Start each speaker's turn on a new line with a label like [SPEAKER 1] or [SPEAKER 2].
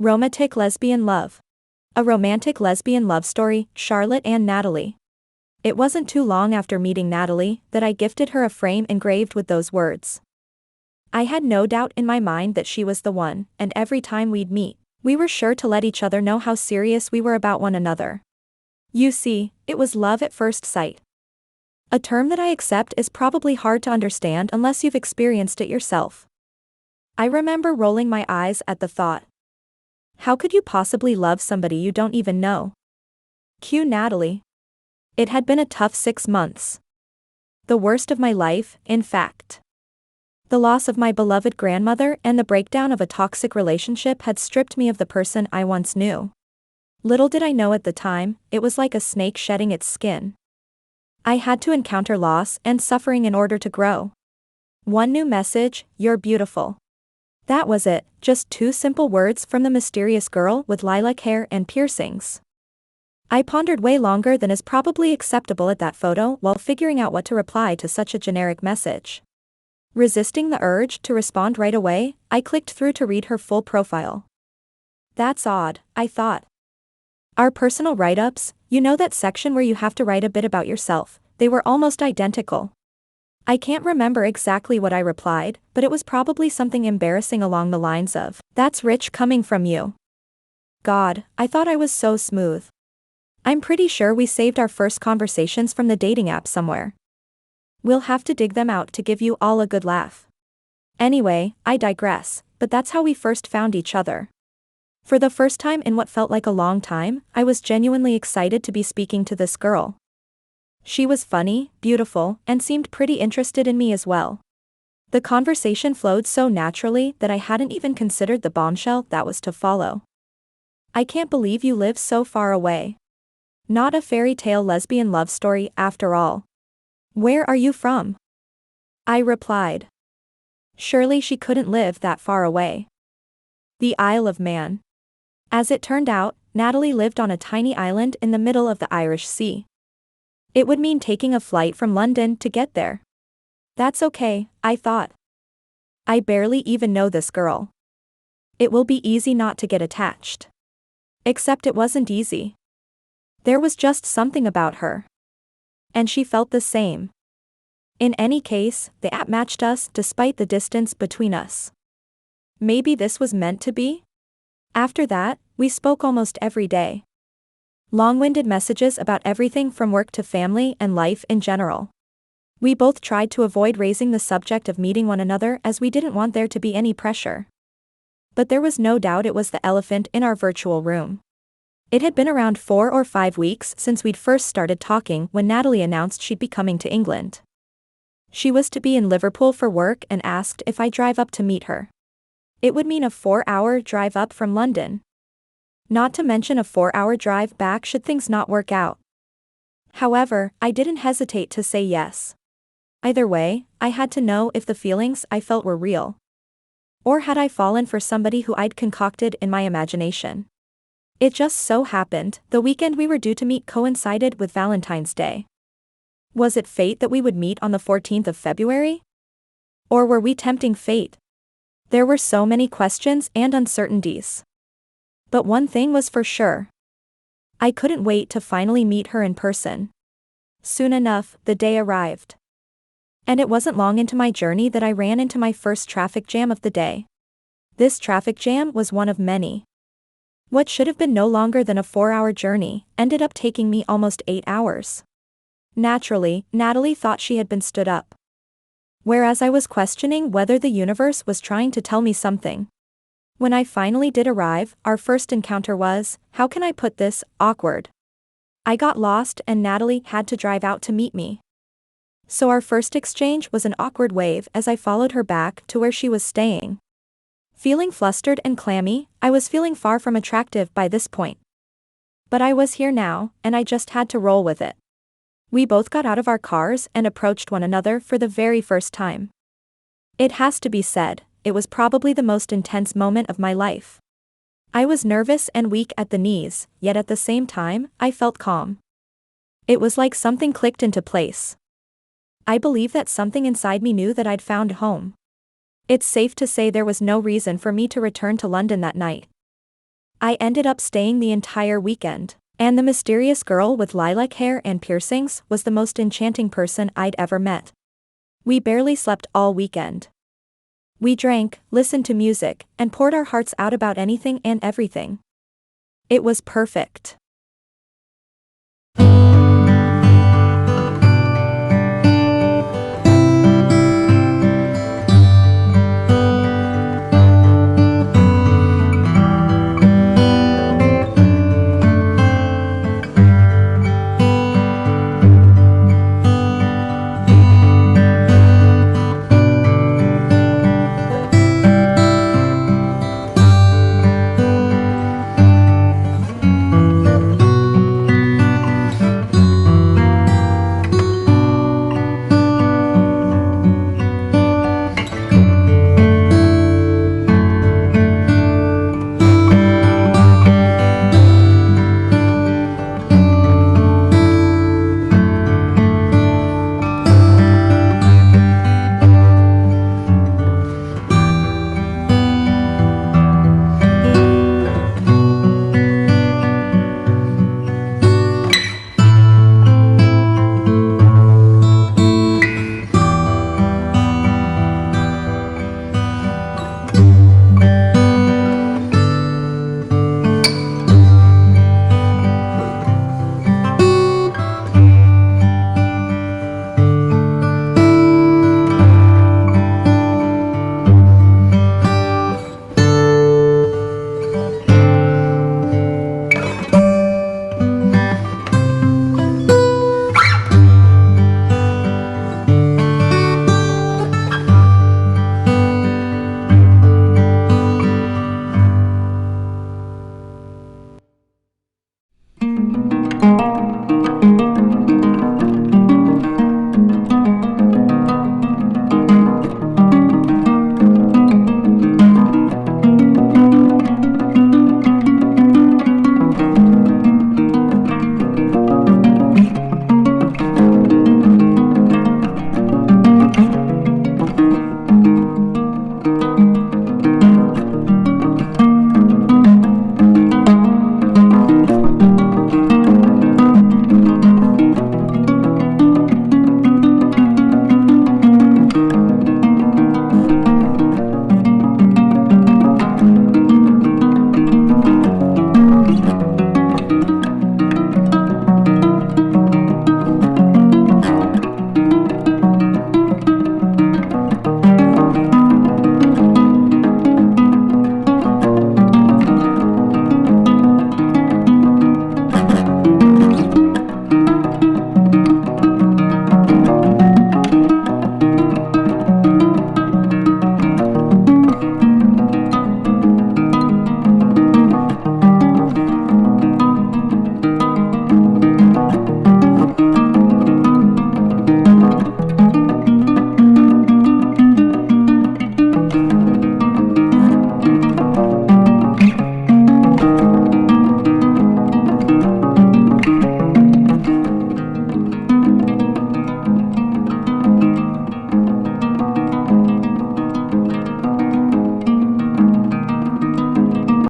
[SPEAKER 1] Romantic lesbian love. A romantic lesbian love story, Charlotte and Natalie. It wasn't too long after meeting Natalie that I gifted her a frame engraved with those words. I had no doubt in my mind that she was the one, and every time we'd meet, we were sure to let each other know how serious we were about one another. You see, it was love at first sight. A term that I accept is probably hard to understand unless you've experienced it yourself. I remember rolling my eyes at the thought. How could you possibly love somebody you don't even know? Cue Natalie. It had been a tough 6 months. The worst of my life, in fact. The loss of my beloved grandmother and the breakdown of a toxic relationship had stripped me of the person I once knew. Little did I know at the time, it was like a snake shedding its skin. I had to encounter loss and suffering in order to grow. One new message, "You're beautiful." That was it, just 2 simple words from the mysterious girl with lilac hair and piercings. I pondered way longer than is probably acceptable at that photo while figuring out what to reply to such a generic message. Resisting the urge to respond right away, I clicked through to read her full profile. That's odd, I thought. Our personal write-ups, you know that section where you have to write a bit about yourself, they were almost identical. I can't remember exactly what I replied, but it was probably something embarrassing along the lines of, "That's rich coming from you." God, I thought I was so smooth. I'm pretty sure we saved our first conversations from the dating app somewhere. We'll have to dig them out to give you all a good laugh. Anyway, I digress, but that's how we first found each other. For the first time in what felt like a long time, I was genuinely excited to be speaking to this girl. She was funny, beautiful, and seemed pretty interested in me as well. The conversation flowed so naturally that I hadn't even considered the bombshell that was to follow. "I can't believe you live so far away. Not a fairy tale lesbian love story after all. Where are you from?" I replied. Surely she couldn't live that far away. The Isle of Man. As it turned out, Natalie lived on a tiny island in the middle of the Irish Sea. It would mean taking a flight from London to get there. That's okay, I thought. I barely even know this girl. It will be easy not to get attached. Except it wasn't easy. There was just something about her. And she felt the same. In any case, the app matched us despite the distance between us. Maybe this was meant to be? After that, we spoke almost every day. Long-winded messages about everything from work to family and life in general. We both tried to avoid raising the subject of meeting one another as we didn't want there to be any pressure. But there was no doubt it was the elephant in our virtual room. It had been around 4 or 5 weeks since we'd first started talking when Natalie announced she'd be coming to England. She was to be in Liverpool for work and asked if I'd drive up to meet her. It would mean a 4-hour drive up from London. Not to mention a 4-hour drive back should things not work out. However, I didn't hesitate to say yes. Either way, I had to know if the feelings I felt were real. Or had I fallen for somebody who I'd concocted in my imagination. It just so happened, the weekend we were due to meet coincided with Valentine's Day. Was it fate that we would meet on the 14th of February? Or were we tempting fate? There were so many questions and uncertainties. But one thing was for sure. I couldn't wait to finally meet her in person. Soon enough, the day arrived. And it wasn't long into my journey that I ran into my first traffic jam of the day. This traffic jam was one of many. What should have been no longer than a 4-hour journey ended up taking me almost 8 hours. Naturally, Natalie thought she had been stood up. Whereas I was questioning whether the universe was trying to tell me something. When I finally did arrive, our first encounter was, how can I put this, awkward. I got lost and Natalie had to drive out to meet me. So our first exchange was an awkward wave as I followed her back to where she was staying. Feeling flustered and clammy, I was feeling far from attractive by this point. But I was here now, and I just had to roll with it. We both got out of our cars and approached one another for the very first time. It has to be said, it was probably the most intense moment of my life. I was nervous and weak at the knees, yet at the same time, I felt calm. It was like something clicked into place. I believe that something inside me knew that I'd found home. It's safe to say there was no reason for me to return to London that night. I ended up staying the entire weekend. And the mysterious girl with lilac hair and piercings was the most enchanting person I'd ever met. We barely slept all weekend. We drank, listened to music, and poured our hearts out about anything and everything. It was perfect.